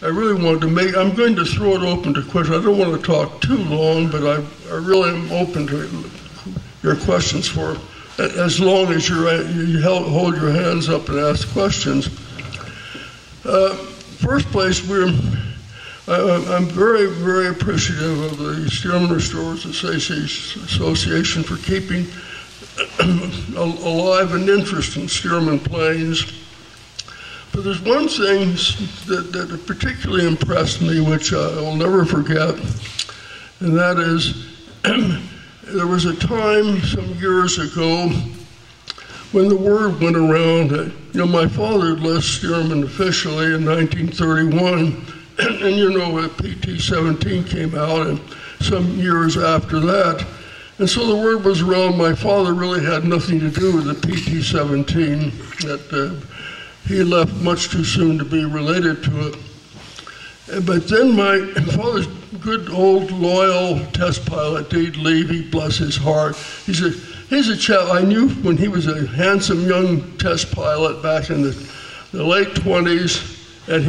I really wanted to make, I'm going to throw it open to questions. I don't want to talk too long, but I really am open to your questions for as long as you hold your hands up and ask questions. First place, I'm very, very appreciative of the Stearman Restorers Association for keeping alive an interest in Stearman planes. But there's one thing that particularly impressed me, which I'll never forget, and that is there was a time some years ago when the word went around that, my father had left Stearman officially in 1931, and PT-17 came out, and some years after that. And so the word was around my father really had nothing to do with the PT-17, that he left much too soon to be related to it. But then my father's good old loyal test pilot, Dede Levy, bless his heart, he's a chap I knew when he was a handsome young test pilot back in the late 20s, and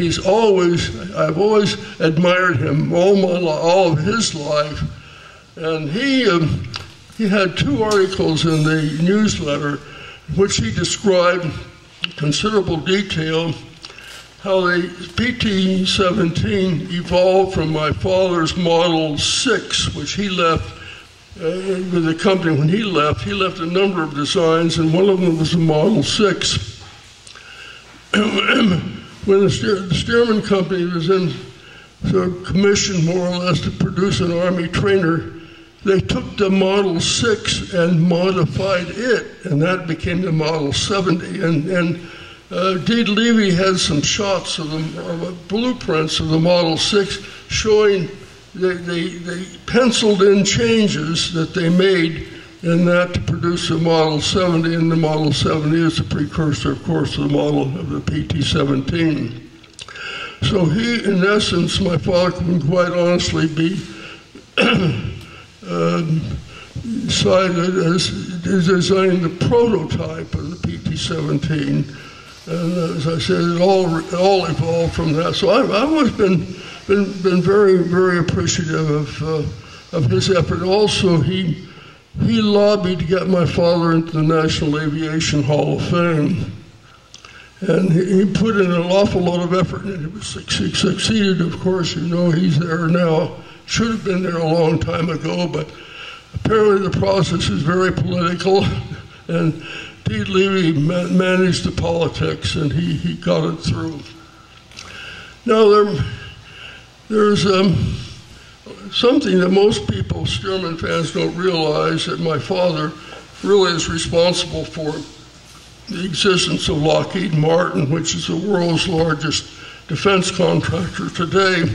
I've always admired him all of his life. And he had 2 articles in the newsletter which he described in considerable detail how the PT-17 evolved from my father's Model 6, which he left with the company. When he left a number of designs, and one of them was a Model 6. When the Stearman company was in sort of commission, more or less, to produce an Army trainer, they took the Model 6 and modified it, and that became the Model 70. And Dede Levy has some shots of the blueprints of the Model 6 showing they penciled in changes that they made in that to produce the Model 70, and the Model 70 is a precursor, of course, to the model of the PT-17. So he, in essence, my father can quite honestly be cited as designing the prototype of the PT-17. And as I said, it all evolved from that. So I've always been very, very appreciative of his effort. Also, he lobbied to get my father into the National Aviation Hall of Fame. And he put in an awful lot of effort, and he succeeded, of course. He's there now. Should have been there a long time ago, but apparently the process is very political, and Dede Levy managed the politics, and he got it through. Now, there's something that most people, Stearman fans, don't realize, that my father really is responsible for the existence of Lockheed Martin, which is the world's largest defense contractor today.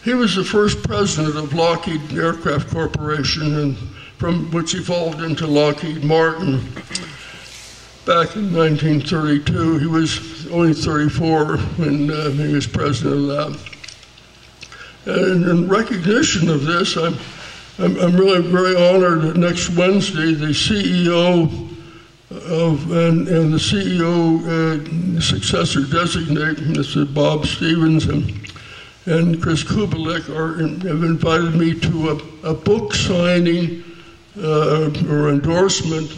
He was the first president of Lockheed Aircraft Corporation, and from which evolved into Lockheed Martin. Back in 1932, he was only 34 when he was president of that. And in recognition of this, I'm really very honored that next Wednesday, the CEO and the CEO successor designate, Mr. Bob Stevens and Chris Kubelik have invited me to a book signing or endorsement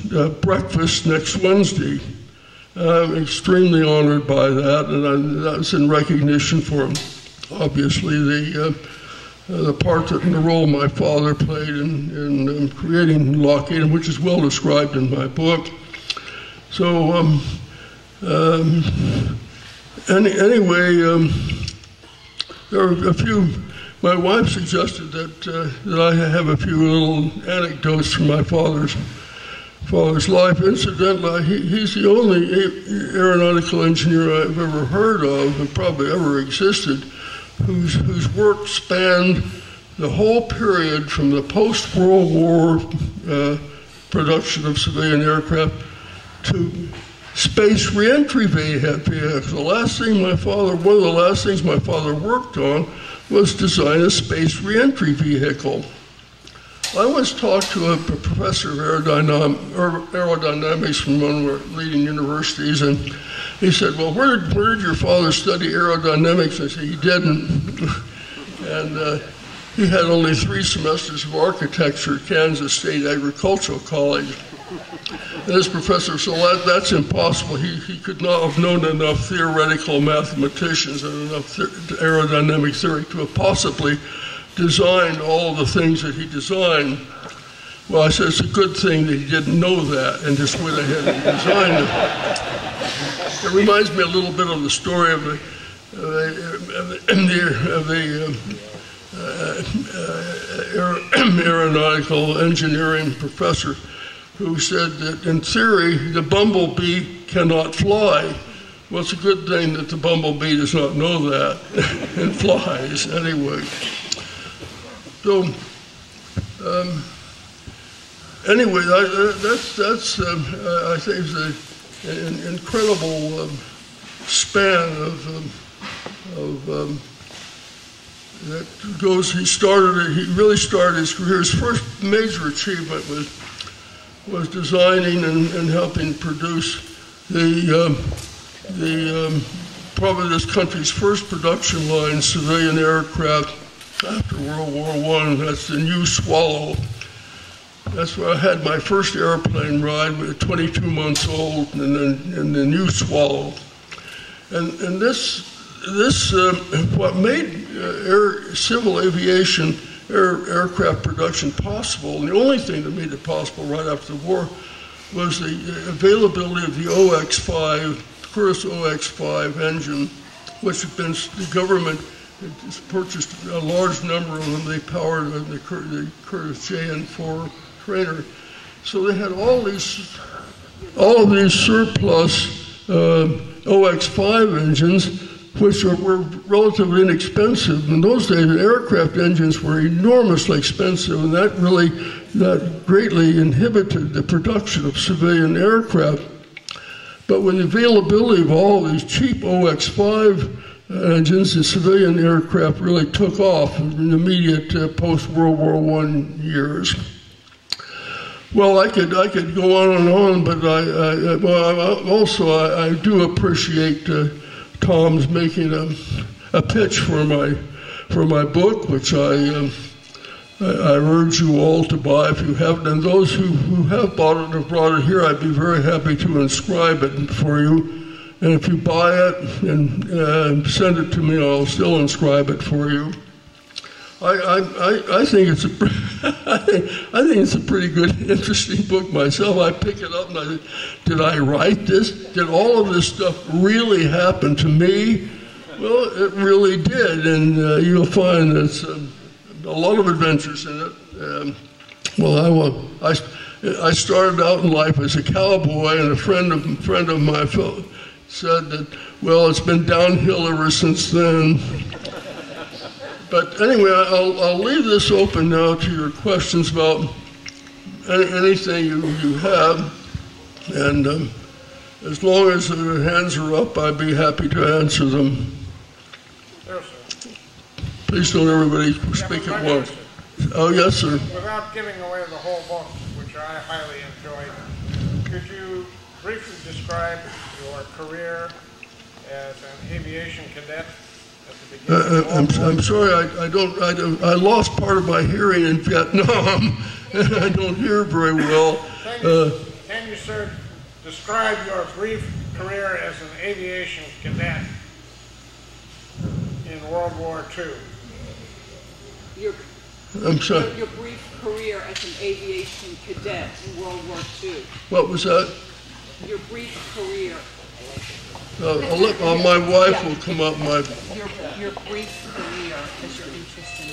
breakfast next Wednesday. I'm extremely honored by that, and that's in recognition for, obviously, the part and the role my father played in creating Lockheed, which is well described in my book. So anyway, there are a few. My wife suggested that I have a few little anecdotes from my father's life. Incidentally, he's the only aeronautical engineer I've ever heard of, and probably ever existed, whose work spanned the whole period from the post-World War production of civilian aircraft to space reentry vehicles. One of the last things my father worked on was design a space reentry vehicle. I once talked to a professor of aerodynamics from one of our leading universities, and he said, well, where did your father study aerodynamics? I said, he didn't. And he had only 3 semesters of architecture at Kansas State Agricultural College. And this professor said, well, that's impossible. He could not have known enough theoretical mathematicians and enough aerodynamic theory to have possibly designed all the things that he designed. Well, I said, it's a good thing that he didn't know that and just went ahead and designed it. It reminds me a little bit of the story of the aeronautical engineering professor who said that in theory the bumblebee cannot fly. Well, it's a good thing that the bumblebee does not know that and flies anyway. So anyway, that's I think is an incredible span of that goes. He really started his career. His first major achievement was designing and helping produce probably this country's first production line civilian aircraft after World War I. That's the New Swallow. That's where I had my first airplane ride at 22 months old in the New Swallow. And this what made civil aviation aircraft production possible, and the only thing that made it possible right after the war, was the availability of the OX-5, Curtiss OX-5 engine, which had been, the government had purchased a large number of them. They powered the Curtiss JN4 trainer. So they had all of these surplus OX-5 engines, which were relatively inexpensive. In those days, aircraft engines were enormously expensive, and that greatly inhibited the production of civilian aircraft. But with the availability of all these cheap OX-5 engines, the civilian aircraft really took off in the immediate post-World War I years. Well, I could go on, but I do appreciate Tom's making a pitch for my book, which I urge you all to buy if you haven't. And those who have bought it and have brought it here, I'd be very happy to inscribe it for you. And if you buy it and send it to me, I'll still inscribe it for you. I think it's a pretty good, interesting book myself. I pick it up and I think, did I write this? Did all of this stuff really happen to me? Well, it really did, and you'll find there's a lot of adventures in it. I started out in life as a cowboy, and a friend of mine said that, well, it's been downhill ever since then. But anyway, I'll leave this open now to your questions about anything you have. And as long as the hands are up, I'd be happy to answer them. Yes, sir. Please don't everybody speak at once. Oh, yes, sir. Without giving away the whole book, which I highly enjoyed, could you briefly describe your career as an aviation cadet? I'm sorry, I lost part of my hearing in Vietnam. I don't hear very well. Can you, sir, describe your brief career as an aviation cadet in World War II? I'm sorry? Your brief career as an aviation cadet in World War II. What was that? Your brief career. My wife will come up. Your brief career as your interest in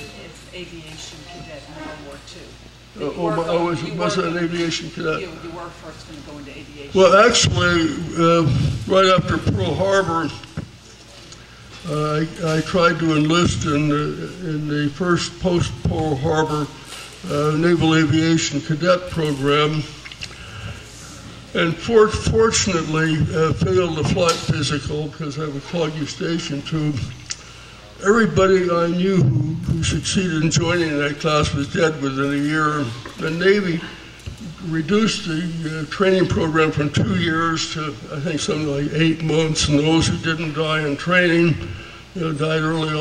aviation cadet in World War II. Was I an aviation cadet? You were first going to go into aviation. Well, actually, right after Pearl Harbor, I tried to enlist in the first post-Pearl Harbor Naval Aviation Cadet Program. And fortunately, failed the flight physical because I have a clog eustachian tube. everybody I knew who succeeded in joining that class was dead within a year. The Navy reduced the training program from 2 years to, I think, something like 8 months, and those who didn't die in training died early on.